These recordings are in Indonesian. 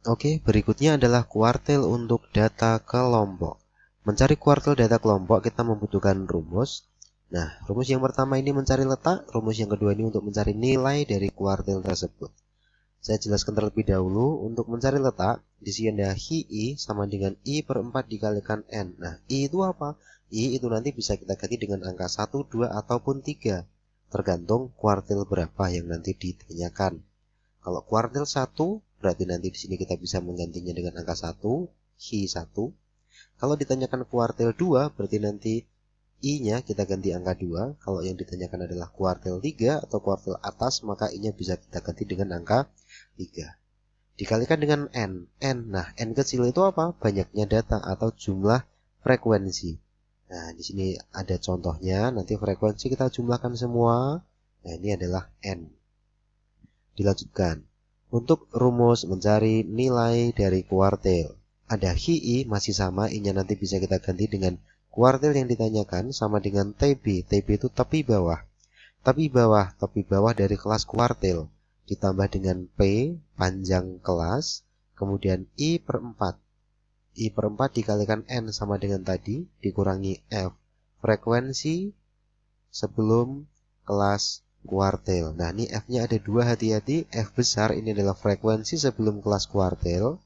Oke, berikutnya adalah kuartil untuk data kelompok. Mencari kuartil data kelompok kita membutuhkan rumus. Nah, rumus yang pertama ini mencari letak, rumus yang kedua ini untuk mencari nilai dari kuartil tersebut. Saya jelaskan terlebih dahulu, untuk mencari letak, di sini ada I sama dengan I per 4 dikalikan N. Nah, I itu apa? I itu nanti bisa kita ganti dengan angka 1, 2, ataupun 3. Tergantung kuartil berapa yang nanti ditanyakan. Kalau kuartil 1, berarti nanti di sini kita bisa menggantinya dengan angka 1, I1. Kalau ditanyakan kuartil 2, berarti nanti I-nya kita ganti angka 2. Kalau yang ditanyakan adalah kuartil 3 atau kuartil atas, maka I-nya bisa kita ganti dengan angka 3. Dikalikan dengan N. Nah, N kecil itu apa? Banyaknya data atau jumlah frekuensi. Nah, di sini ada contohnya. Nanti frekuensi kita jumlahkan semua. Nah, ini adalah N. Dilanjutkan. Untuk rumus mencari nilai dari kuartil. Ada I masih sama, I-nya nanti bisa kita ganti dengan kuartil yang ditanyakan sama dengan TB. TB itu tepi bawah. Tepi bawah dari kelas kuartil. Ditambah dengan P, panjang kelas. Kemudian I per 4. I per 4 dikalikan N sama dengan tadi. Dikurangi F. Frekuensi sebelum kelas kuartil. Nah, ini F-nya ada dua, hati-hati. F besar ini adalah frekuensi sebelum kelas kuartil.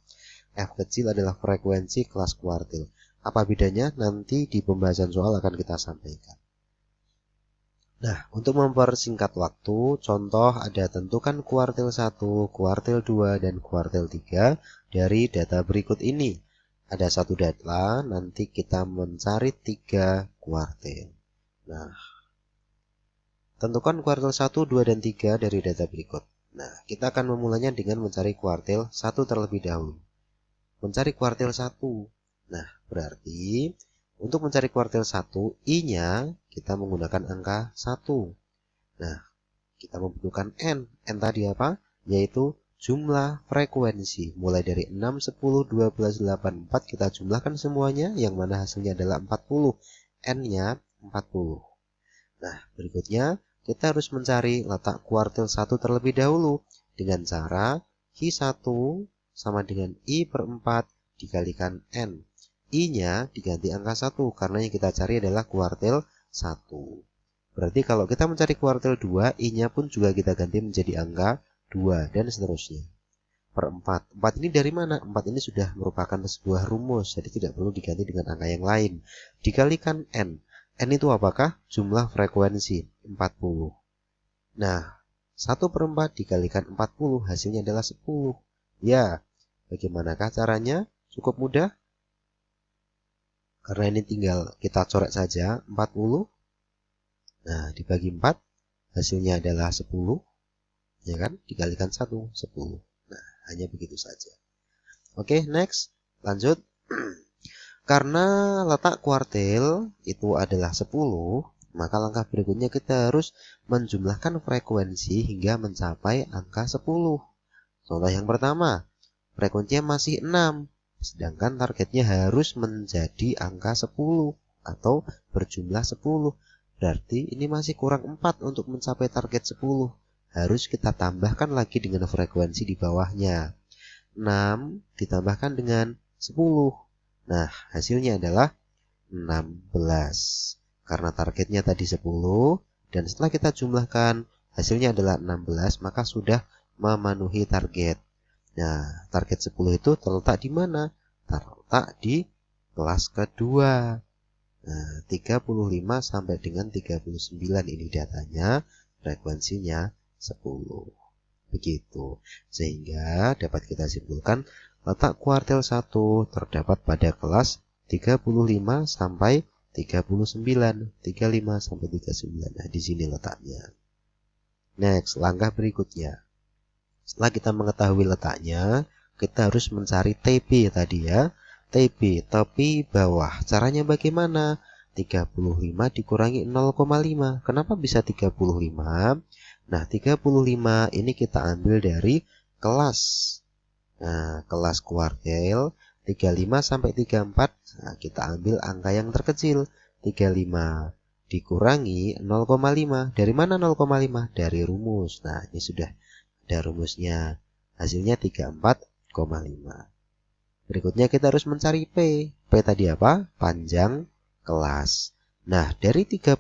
F kecil adalah frekuensi kelas kuartil. Apa bedanya? Nanti di pembahasan soal akan kita sampaikan. Nah, untuk mempersingkat waktu, contoh ada tentukan kuartil 1, kuartil 2, dan kuartil 3 dari data berikut ini. Ada satu data, nanti kita mencari 3 kuartil. Nah, tentukan kuartil 1, 2, dan 3 dari data berikut. Nah, kita akan memulainya dengan mencari kuartil 1 terlebih dahulu. Mencari kuartil 1. Nah, berarti untuk mencari kuartil 1, I-nya kita menggunakan angka 1. Nah, kita membutuhkan N. N tadi apa? Yaitu jumlah frekuensi. Mulai dari 6, 10, 12, 8, 4 kita jumlahkan semuanya, yang mana hasilnya adalah 40. N-nya 40. Nah, berikutnya kita harus mencari letak kuartil 1 terlebih dahulu dengan cara I1 sama dengan I per 4 dikalikan N. I-nya diganti angka 1 karena yang kita cari adalah kuartil 1. Berarti kalau kita mencari kuartil 2, I-nya pun juga kita ganti menjadi angka 2 dan seterusnya. Per 4. 4 ini dari mana? 4 ini sudah merupakan sebuah rumus, jadi tidak perlu diganti dengan angka yang lain. Dikalikan N. N itu apakah? Jumlah frekuensi 40. Nah, 1 per 4 dikalikan 40 hasilnya adalah 10. Ya, bagaimanakah caranya? Cukup mudah. Karena ini tinggal kita coret saja 40. Nah, dibagi 4 hasilnya adalah 10. Ya kan? Dikalikan 1, 10. Nah, hanya begitu saja. Oke, next. Lanjut. Karena letak kuartil itu adalah 10, maka langkah berikutnya kita harus menjumlahkan frekuensi hingga mencapai angka 10. Contoh yang pertama, frekuensinya masih 6, sedangkan targetnya harus menjadi angka 10 atau berjumlah 10. Berarti ini masih kurang 4 untuk mencapai target 10. Harus kita tambahkan lagi dengan frekuensi di bawahnya. 6 ditambahkan dengan 10. Nah, hasilnya adalah 16. Karena targetnya tadi 10, dan setelah kita jumlahkan, hasilnya adalah 16, maka sudah memenuhi target. Nah, target 10 itu terletak di mana? Terletak di kelas kedua. Nah, 35 sampai dengan 39 ini datanya, frekuensinya 10. Begitu. Sehingga dapat kita simpulkan letak kuartil 1 terdapat pada kelas 35 sampai 39, 35 sampai 39. Nah, di sini letaknya. Next, langkah berikutnya. Setelah kita mengetahui letaknya, kita harus mencari TB tadi ya. TB, tepi bawah. Caranya bagaimana? 35 dikurangi 0,5. Kenapa bisa 35? Nah, 35 ini kita ambil dari kelas. Nah, kelas kuartil 35 sampai 34. Nah, kita ambil angka yang terkecil, 35 dikurangi 0,5. Dari mana 0,5? Dari rumus. Nah, ini sudah ada rumusnya. Hasilnya 34 Berikutnya kita harus mencari P. P tadi apa? Panjang kelas. Nah, dari 35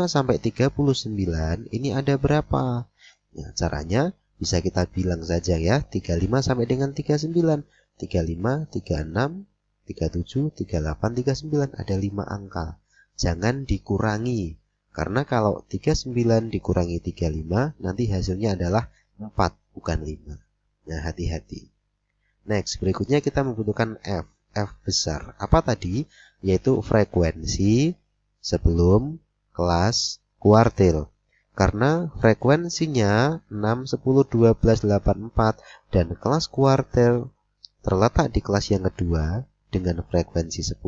sampai 39 ini ada berapa? Nah, caranya bisa kita bilang saja ya, 35 sampai dengan 39. 35, 36, 37, 38, 39 ada 5 angka. Jangan dikurangi. Karena kalau 39 dikurangi 35 nanti hasilnya adalah 4 bukan 5. Nah, hati-hati. Next, berikutnya kita membutuhkan F. F besar. Apa tadi? Yaitu frekuensi sebelum kelas kuartil. Karena frekuensinya 6, 10, 12, 8, 4 dan kelas kuartil terletak di kelas yang kedua dengan frekuensi 10,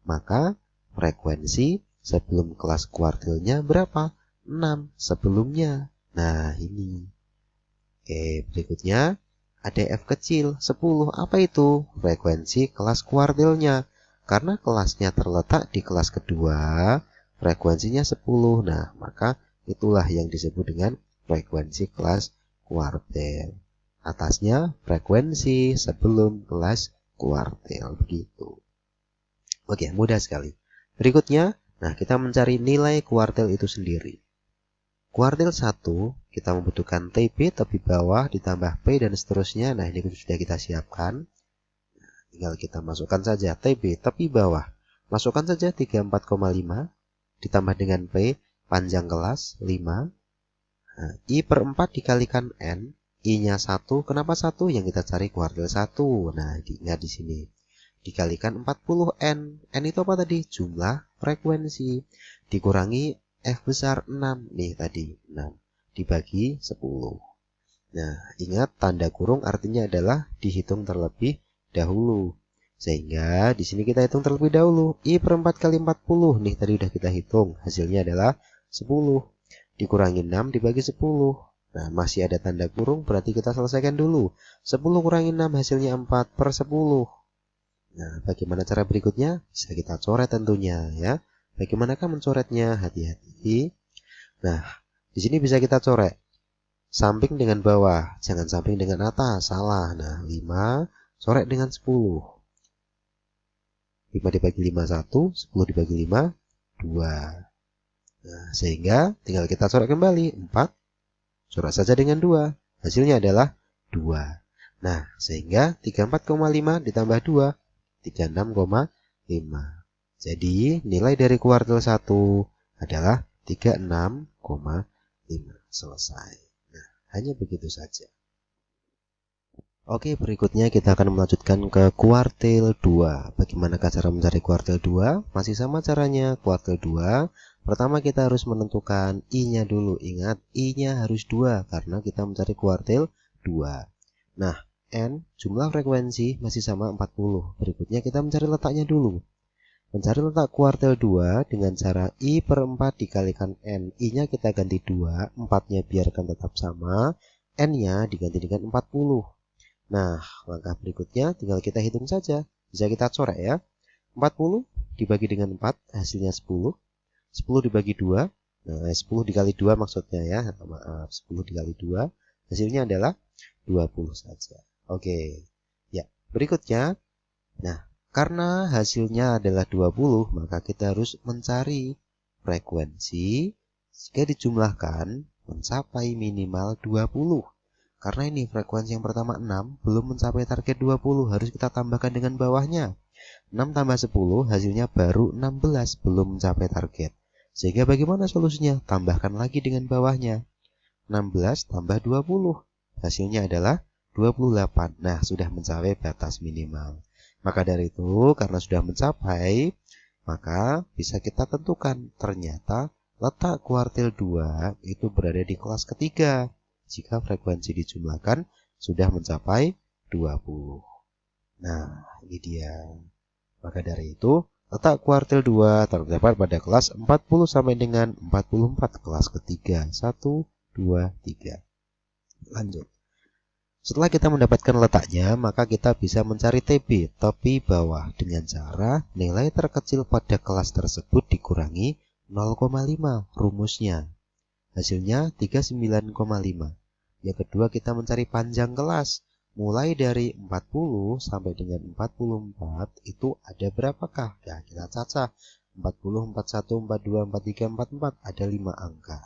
maka frekuensi sebelum kelas kuartilnya berapa? 6 sebelumnya. Nah, ini. Oke, berikutnya ada F kecil, 10. Apa itu? Frekuensi kelas kuartilnya. Karena kelasnya terletak di kelas kedua, frekuensinya 10. Nah, maka itulah yang disebut dengan frekuensi kelas kuartil. Atasnya frekuensi sebelum kelas kuartil. Begitu. Oke, mudah sekali. Berikutnya, nah kita mencari nilai kuartil itu sendiri. Kuartil 1, kita membutuhkan TB tepi bawah ditambah P dan seterusnya. Nah, ini sudah kita siapkan. Tinggal kita masukkan saja TB tepi bawah. Masukkan saja 34,5 ditambah dengan P panjang kelas 5. Nah, I per 4 dikalikan N. I-nya 1. Kenapa 1? Yang kita cari kuartil 1. Nah, diingat di sini. Dikalikan 40N. N itu apa tadi? Jumlah frekuensi. Dikurangi F besar 6. Nih tadi 6. Dibagi 10. Nah, ingat tanda kurung artinya adalah dihitung terlebih dahulu. Sehingga di sini kita hitung terlebih dahulu. I per 4 kali 40. Nih tadi udah kita hitung. Hasilnya adalah 10. Dikurangi 6 dibagi 10. Nah, masih ada tanda kurung, berarti kita selesaikan dulu. 10 kurangi 6 hasilnya 4 per 10. Nah, bagaimana cara berikutnya? Bisa kita coret tentunya ya. Bagaimanakah mencoretnya? Hati-hati. Nah, di sini bisa kita coret samping dengan bawah, jangan samping dengan atas, salah. Nah, 5 coret dengan 10. 5 dibagi 5 1, 10 dibagi 5 2. Nah, sehingga tinggal kita coret kembali 4. Coret saja dengan 2. Hasilnya adalah 2. Nah, sehingga 34,5 ditambah 2, 36,5. Jadi, nilai dari kuartil 1 adalah 36,5. Selesai. Nah, hanya begitu saja. Oke, berikutnya kita akan melanjutkan ke kuartil 2. Bagaimanakah cara mencari kuartil 2? Masih sama caranya. Kuartil 2, pertama kita harus menentukan I-nya dulu. Ingat, I-nya harus 2 karena kita mencari kuartil 2. Nah, N, jumlah frekuensi masih sama 40. Berikutnya kita mencari letaknya dulu. Mencari letak kuartil 2 dengan cara I per 4 dikalikan N. I-nya kita ganti 2, 4-nya biarkan tetap sama, N-nya diganti dengan 40. Nah, langkah berikutnya tinggal kita hitung saja. Bisa kita coret ya. 40 dibagi dengan 4, hasilnya 10. 10 dibagi 2, nah 10 dikali 2 maksudnya ya. Maaf, 10 dikali 2, hasilnya adalah 20 saja. Oke. Ya, berikutnya. Nah, karena hasilnya adalah 20, maka kita harus mencari frekuensi jika dijumlahkan mencapai minimal 20. Karena ini frekuensi yang pertama 6, belum mencapai target 20, harus kita tambahkan dengan bawahnya. 6 tambah 10, hasilnya baru 16, belum mencapai target. Sehingga bagaimana solusinya? Tambahkan lagi dengan bawahnya. 16 tambah 20, hasilnya adalah 28. Nah, sudah mencapai batas minimal. Maka dari itu, karena sudah mencapai, maka bisa kita tentukan ternyata letak kuartil 2 itu berada di kelas ketiga. Jika frekuensi dijumlahkan sudah mencapai 20. Nah, ini dia. Maka dari itu, letak kuartil 2 terdapat pada kelas 40 sampai dengan 44, kelas ketiga. 1, 2, 3. Lanjut. Setelah kita mendapatkan letaknya, maka kita bisa mencari TB, tepi bawah, dengan cara nilai terkecil pada kelas tersebut dikurangi 0,5, rumusnya. Hasilnya 39,5. Yang kedua kita mencari panjang kelas. mulai dari 40 sampai dengan 44 itu ada berapakah? Ya, kita cacah. 40, 41, 42, 43, 44 ada 5 angka.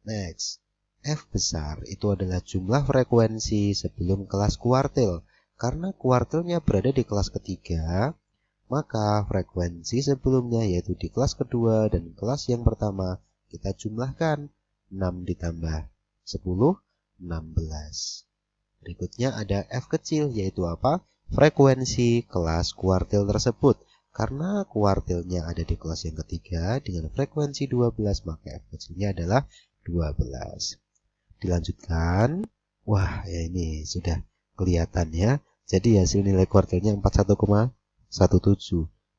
Next, F besar itu adalah jumlah frekuensi sebelum kelas kuartil. Karena kuartilnya berada di kelas ketiga, maka frekuensi sebelumnya yaitu di kelas kedua dan kelas yang pertama kita jumlahkan. 6 ditambah 10, 16. Berikutnya ada F kecil, yaitu apa? Frekuensi kelas kuartil tersebut. Karena kuartilnya ada di kelas yang ketiga dengan frekuensi 12, maka F kecilnya adalah 12. Dilanjutkan. Wah, ya ini sudah kelihatan ya. Jadi hasil nilai kuartilnya 41,17.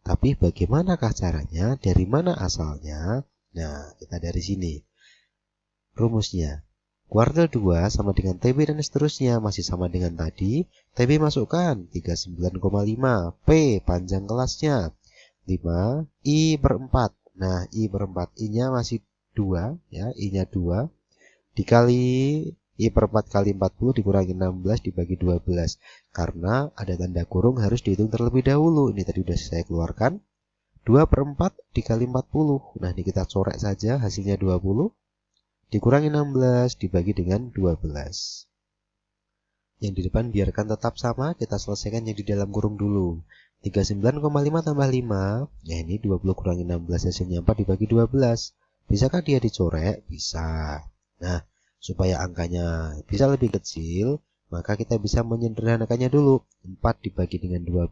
Tapi bagaimanakah caranya? Dari mana asalnya? Nah, kita dari sini. Rumusnya. Kuartil 2 sama dengan TB dan seterusnya masih sama dengan tadi. TB masukkan 39,5. P panjang kelasnya 5. I per 4. Nah, I per 4. I-nya masih 2. Ya, I-nya 2. Dikali I per 4 kali 40 dikurangi 16 dibagi 12. Karena ada tanda kurung harus dihitung terlebih dahulu. Ini tadi sudah saya keluarkan. 2 per 4 dikali 40. Nah, ini kita corek saja hasilnya 20. Dikurangi 16 dibagi dengan 12. Yang di depan biarkan tetap sama, kita selesaikan yang di dalam kurung dulu. 39,5 tambah 5, ya ini 20 kurangi 16 hasilnya 4 dibagi 12. Bisakah dia dicorek? Bisa. Nah, supaya angkanya bisa lebih kecil, maka kita bisa menyederhanakannya dulu. 4 dibagi dengan 12,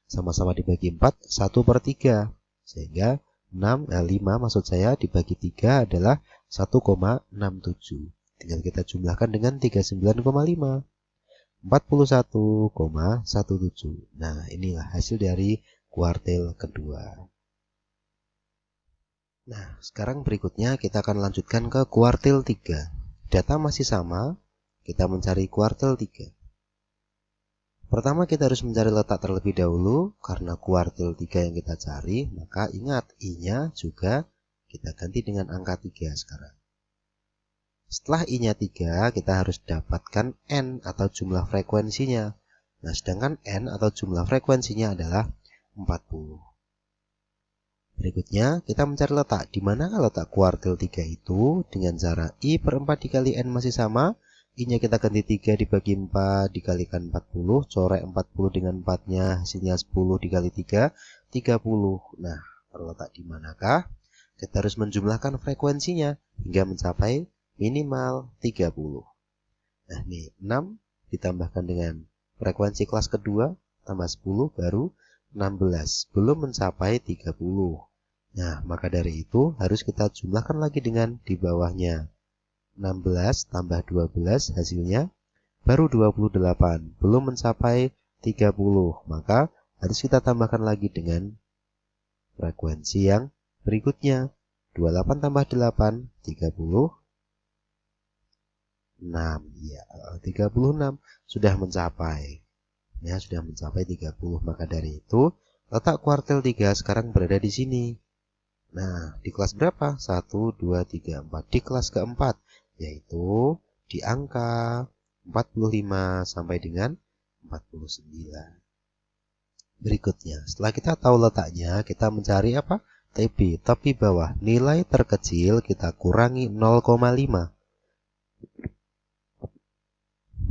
sama-sama dibagi 4, 1 per 3. Sehingga 5 maksud saya dibagi 3 adalah 1,67. Tinggal kita jumlahkan dengan 39,5. 41,17. Nah, inilah hasil dari kuartil kedua. Nah, sekarang berikutnya kita akan lanjutkan ke kuartil 3. Data masih sama, kita mencari kuartil 3. Pertama kita harus mencari letak terlebih dahulu. Karena kuartil 3 yang kita cari, maka ingat I-nya juga kita ganti dengan angka 3 sekarang. Setelah I-nya 3, kita harus dapatkan N atau jumlah frekuensinya. Nah, sedangkan N atau jumlah frekuensinya adalah 40. Berikutnya, kita mencari letak. Di manakah letak kuartil 3 itu? Dengan cara I per 4 dikali N masih sama. I-nya kita ganti 3 dibagi 4 dikalikan 40. Corek 40 dengan 4-nya, hasilnya 10 dikali 3, 30. Nah, terletak di manakah? Kita harus menjumlahkan frekuensinya hingga mencapai minimal 30. Nah, ini 6 ditambahkan dengan frekuensi kelas kedua, tambah 10 baru 16. Belum mencapai 30. Nah, maka dari itu harus kita jumlahkan lagi dengan di bawahnya. 16 tambah 12 hasilnya baru 28. Belum mencapai 30. Maka harus kita tambahkan lagi dengan frekuensi yang berikutnya. 28 tambah 8, 36. Ya, 36 sudah mencapai. Ya, sudah mencapai 30. Maka dari itu, letak kuartil 3 sekarang berada di sini. Nah, di kelas berapa? 1, 2, 3, 4. Di kelas keempat, yaitu di angka 45 sampai dengan 49. Berikutnya, setelah kita tahu letaknya, kita mencari apa? TB, tepi bawah. Nilai terkecil kita kurangi 0,5.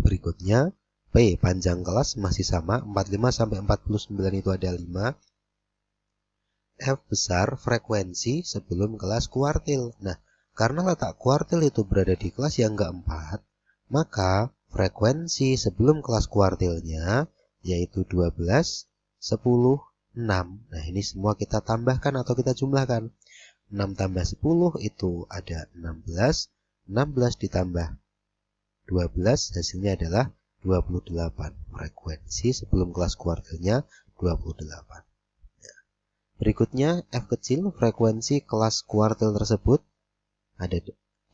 Berikutnya, P panjang kelas masih sama, 45 sampai 49 itu ada 5. F besar frekuensi sebelum kelas kuartil. Nah, karena letak kuartil itu berada di kelas yang keempat, maka frekuensi sebelum kelas kuartilnya yaitu 12, 10, 6. Nah, ini semua kita tambahkan atau kita jumlahkan. 6 tambah 10 itu ada 16. 16 ditambah 12 hasilnya adalah 28. Frekuensi sebelum kelas kuartilnya 28. Berikutnya F kecil frekuensi kelas kuartil tersebut ada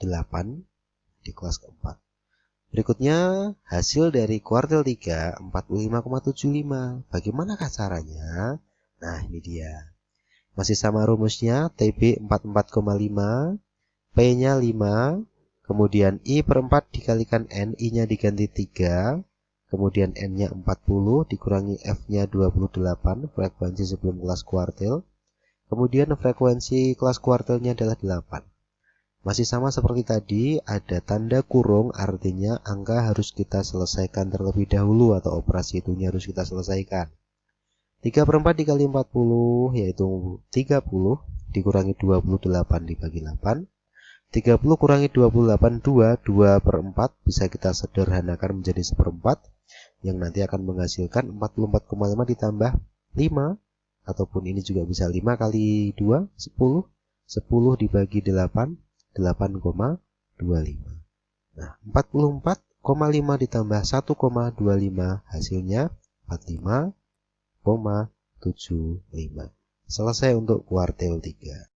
8 di kelas keempat. Berikutnya hasil dari kuartil 3 45,75. Bagaimanakah caranya? Nah, ini dia. Masih sama rumusnya, TB 44,5, P-nya 5, kemudian I per 4 dikalikan N, I-nya diganti 3, kemudian N-nya 40, dikurangi F-nya 28, frekuensi sebelum kelas kuartil. Kemudian frekuensi kelas kuartilnya adalah 8. Masih sama seperti tadi, ada tanda kurung, artinya angka harus kita selesaikan terlebih dahulu atau operasi itunya harus kita selesaikan. 3/4 dikali 40 yaitu 30, dikurangi 28 dibagi 8. 30 kurangi 28, 2/4 bisa kita sederhanakan menjadi 1/4 yang nanti akan menghasilkan 44,5 ditambah 5, ataupun ini juga bisa 5 kali 2, 10, 10 dibagi 8, 8,25. Nah, 44,5 ditambah 1,25 hasilnya 45,75. Selesai untuk kuartil 3.